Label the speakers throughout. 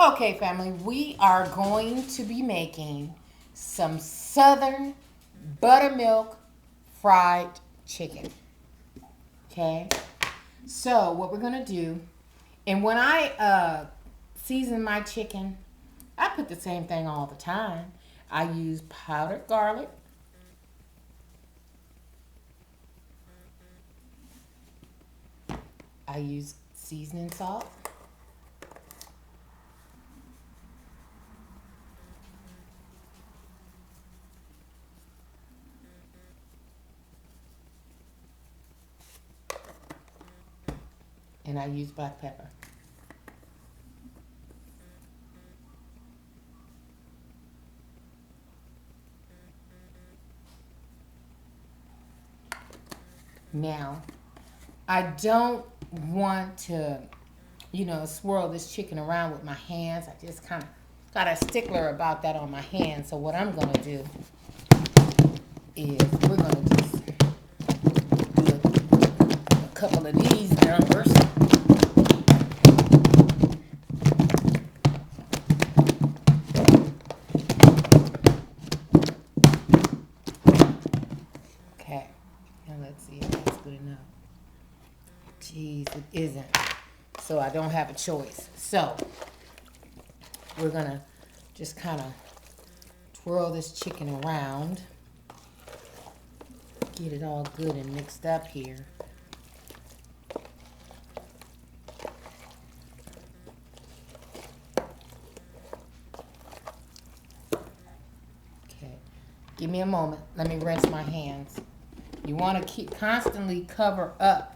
Speaker 1: Okay, family, we are going to be making some Southern buttermilk fried chicken. Okay, so what we're gonna do, and when I season my chicken, I put the same thing all the time. I use powdered garlic, I use seasoning salt, and I use black pepper. Now, I don't want to, swirl this chicken around with my hands. I just kind of got a stickler about that on my hands. So what I'm gonna do is we're gonna just do a couple of these numbers. Okay, now let's see if that's good enough. Jeez, it isn't. So I don't have a choice. So we're gonna just kind of twirl this chicken around, get it all good and mixed up here. Okay, give me a moment. Let me rinse my hands. You want to keep constantly cover up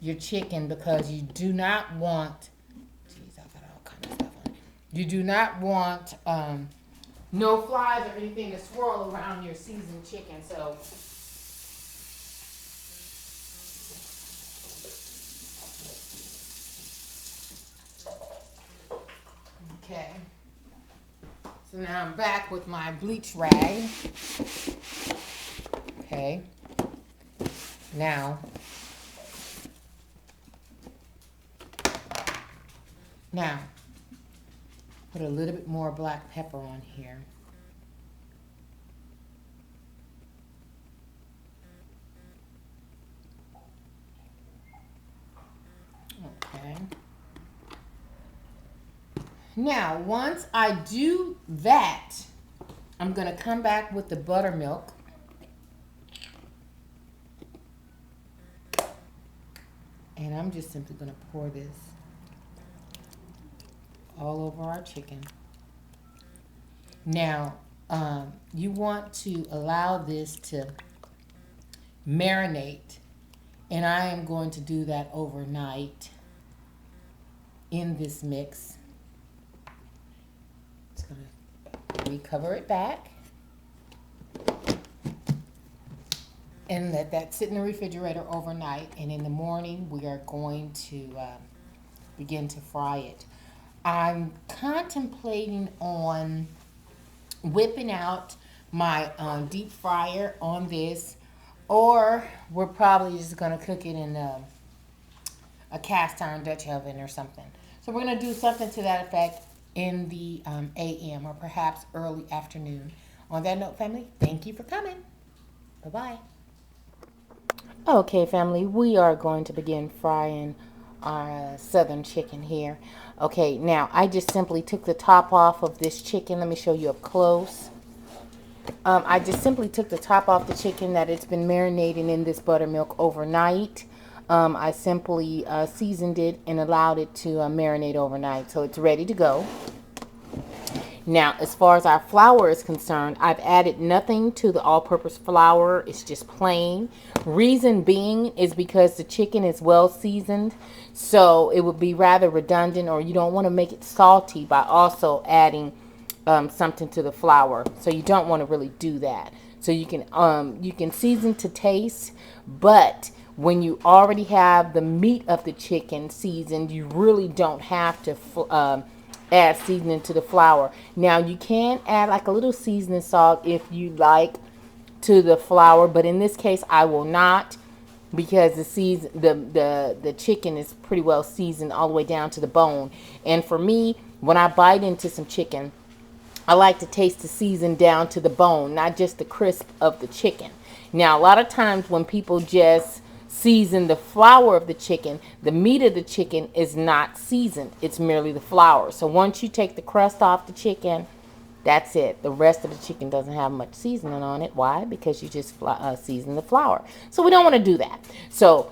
Speaker 1: your chicken because you do not want, geez, I got all kinds of stuff on it. You do not want no flies or anything to swirl around your seasoned chicken. So okay. So now I'm back with my bleach rag. Okay. Now put a little bit more black pepper on here. Okay. Now, once I do that, I'm going to come back with the buttermilk. And I'm just simply going to pour this all over our chicken. Now, you want to allow this to marinate, and I am going to do that overnight in this mix. Just going to recover it back and let that sit in the refrigerator overnight, and in the morning we are going to begin to fry it. I'm contemplating on whipping out my deep fryer on this, or we're probably just going to cook it in a cast iron Dutch oven or something. So we're going to do something to that effect in the AM or perhaps early afternoon. On that note, family, thank you for coming. Bye-bye. Okay, family, we are going to begin frying our southern chicken here. Okay, now I just simply took the top off of this chicken. Let me show you up close. I just simply took the top off the chicken that it's been marinating in this buttermilk overnight. I simply seasoned it and allowed it to marinate overnight, so it's ready to go. Now, as far as our flour is concerned, I've added nothing to the all-purpose flour. It's just plain. Reason being is because the chicken is well seasoned, so it would be rather redundant, or you don't want to make it salty by also adding something to the flour. So you don't want to really do that. So you can season to taste, but when you already have the meat of the chicken seasoned, you really don't have to add seasoning to the flour. Now you can add like a little seasoning salt if you like to the flour, but in this case I will not, because the chicken is pretty well seasoned all the way down to the bone. And for me, when I bite into some chicken, I like to taste the season down to the bone, not just the crisp of the chicken. Now, a lot of times when people just season the flour of the chicken, the meat of the chicken is not seasoned. It's merely the flour. So once you take the crust off the chicken, that's it. The rest of the chicken doesn't have much seasoning on it. Why? Because you just season the flour. So we don't want to do that. So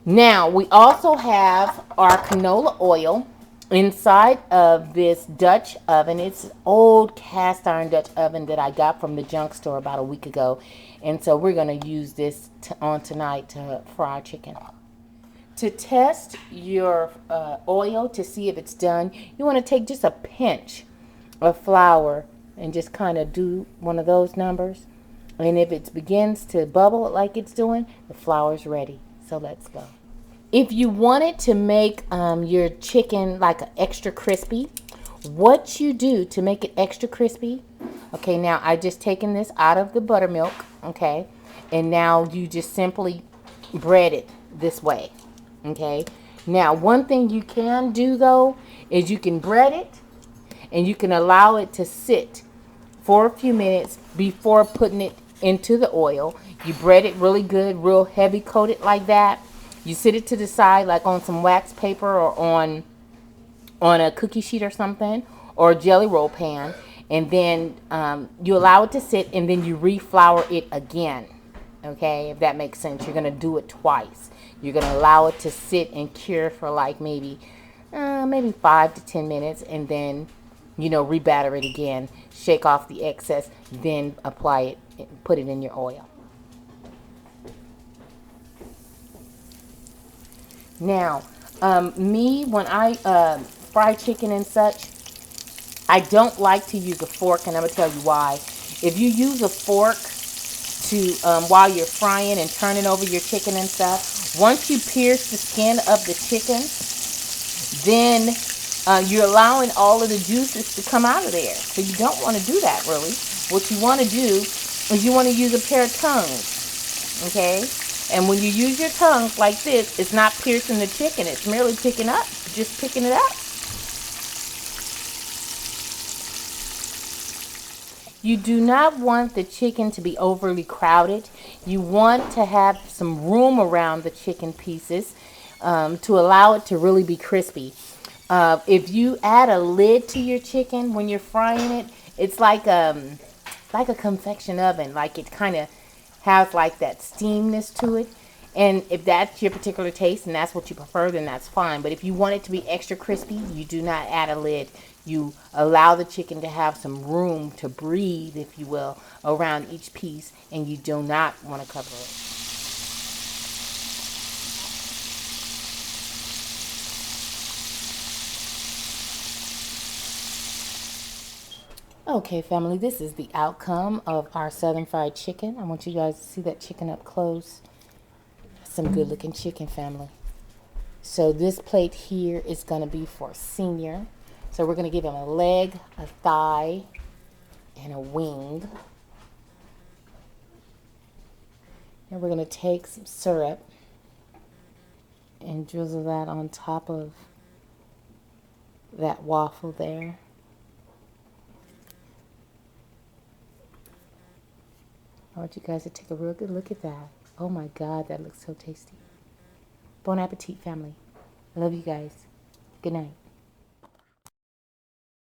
Speaker 1: now we also have our canola oil inside of this Dutch oven. It's an old cast iron Dutch oven that I got from the junk store about a week ago. And so we're going to use this on tonight to fry chicken. To test your oil to see if it's done, you want to take just a pinch of flour and just kind of do one of those numbers. And if it begins to bubble like it's doing, the flour's ready. So let's go. If you wanted to make your chicken like extra crispy, what you do to make it extra crispy, okay, now I just taken this out of the buttermilk, okay, and now you just simply bread it this way, okay. Now, one thing you can do though is you can bread it and you can allow it to sit for a few minutes before putting it into the oil. You bread it really good, real heavy coated like that. You sit it to the side like on some wax paper or on a cookie sheet or something, or a jelly roll pan, and then you allow it to sit, and then you reflour it again. Okay, if that makes sense. You're going to do it twice. You're going to allow it to sit and cure for like maybe 5 to 10 minutes, and then rebatter it again, shake off the excess, then apply it, put it in your oil. Now, when I fry chicken and such, I don't like to use a fork, and I'm going to tell you why. If you use a fork to while you're frying and turning over your chicken and stuff, once you pierce the skin of the chicken, then you're allowing all of the juices to come out of there. So you don't want to do that, really. What you want to do is you want to use a pair of tongs, okay? And when you use your tongue like this, it's not piercing the chicken. It's merely just picking it up. You do not want the chicken to be overly crowded. You want to have some room around the chicken pieces to allow it to really be crispy. If you add a lid to your chicken when you're frying it, it's like a convection oven. Like it kind of has like that steamness to it. And if that's your particular taste and that's what you prefer, then that's fine. But if you want it to be extra crispy, you do not add a lid. You allow the chicken to have some room to breathe, if you will, around each piece, and you do not want to cover it. Okay, family, this is the outcome of our southern fried chicken. I want you guys to see that chicken up close. Some good looking chicken, family. So this plate here is going to be for Senior. So we're going to give him a leg, a thigh, and a wing. And we're going to take some syrup and drizzle that on top of that waffle there. I want you guys to take a real good look at that. Oh my God, that looks so tasty. Bon appetit, family. I love you guys. Good night.